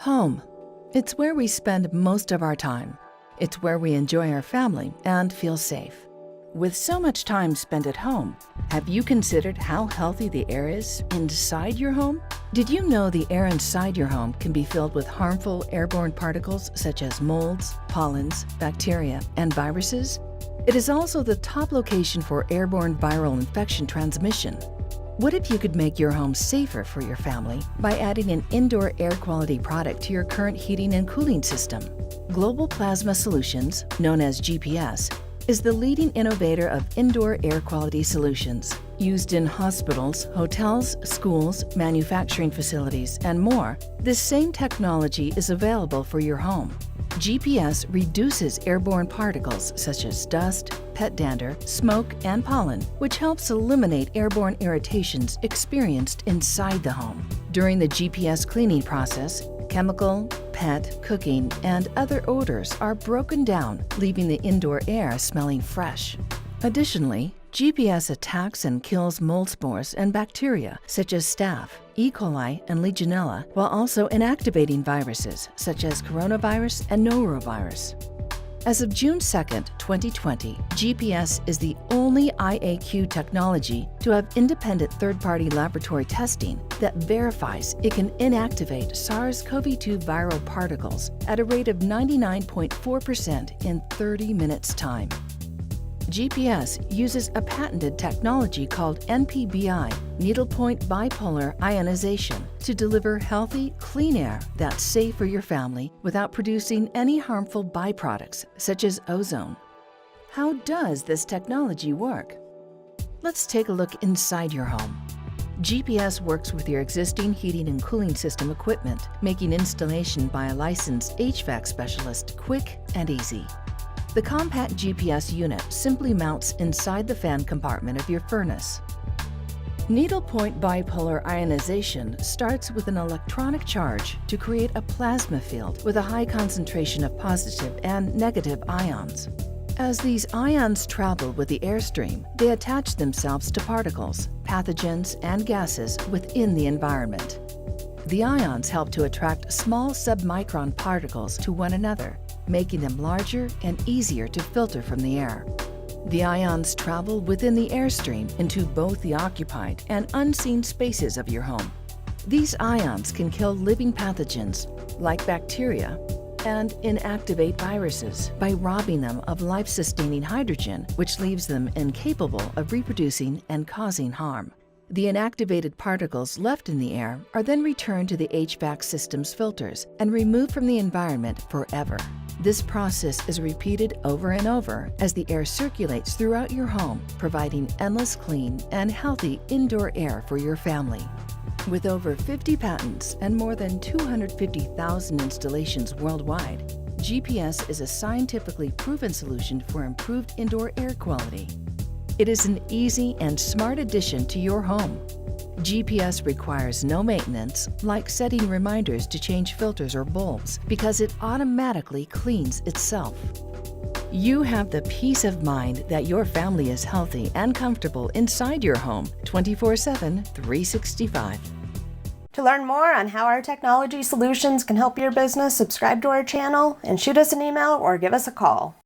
Home. It's where we spend most of our time. It's where we enjoy our family and feel safe. With so much time spent at home, have you considered how healthy the air is inside your home? Did you know the air inside your home can be filled with harmful airborne particles such as molds, pollens, bacteria, and viruses? It is also the top location for airborne viral infection transmission. What if you could make your home safer for your family by adding an indoor air quality product to your current heating and cooling system? Global Plasma Solutions, known as GPS, is the leading innovator of indoor air quality solutions. Used in hospitals, hotels, schools, manufacturing facilities, and more, this same technology is available for your home. GPS reduces airborne particles such as dust, pet dander, smoke, and pollen, which helps eliminate airborne irritations experienced inside the home. During the GPS cleaning process, chemical, pet, cooking, and other odors are broken down, leaving the indoor air smelling fresh. Additionally, GPS attacks and kills mold spores and bacteria such as staph, E. coli, and Legionella, while also inactivating viruses such as coronavirus and norovirus. As of June 2, 2020, GPS is the only IAQ technology to have independent third-party laboratory testing that verifies it can inactivate SARS-CoV-2 viral particles at a rate of 99.4% in 30 minutes' time. GPS uses a patented technology called NPBI, needlepoint bipolar ionization, to deliver healthy, clean air that's safe for your family without producing any harmful byproducts, such as ozone. How does this technology work? Let's take a look inside your home. GPS works with your existing heating and cooling system equipment, making installation by a licensed HVAC specialist quick and easy. The compact GPS unit simply mounts inside the fan compartment of your furnace. Needlepoint bipolar ionization starts with an electronic charge to create a plasma field with a high concentration of positive and negative ions. As these ions travel with the airstream, they attach themselves to particles, pathogens, and gases within the environment. The ions help to attract small submicron particles to one another, making them larger and easier to filter from the air. The ions travel within the airstream into both the occupied and unseen spaces of your home. These ions can kill living pathogens like bacteria and inactivate viruses by robbing them of life-sustaining hydrogen, which leaves them incapable of reproducing and causing harm. The inactivated particles left in the air are then returned to the HVAC system's filters and removed from the environment forever. This process is repeated over and over as the air circulates throughout your home, providing endless clean and healthy indoor air for your family. With over 50 patents and more than 250,000 installations worldwide, GPS is a scientifically proven solution for improved indoor air quality. It is an easy and smart addition to your home. GPS requires no maintenance, like setting reminders to change filters or bulbs, because it automatically cleans itself. You have the peace of mind that your family is healthy and comfortable inside your home 24/7, 365. To learn more on how our technology solutions can help your business, subscribe to our channel and shoot us an email or give us a call.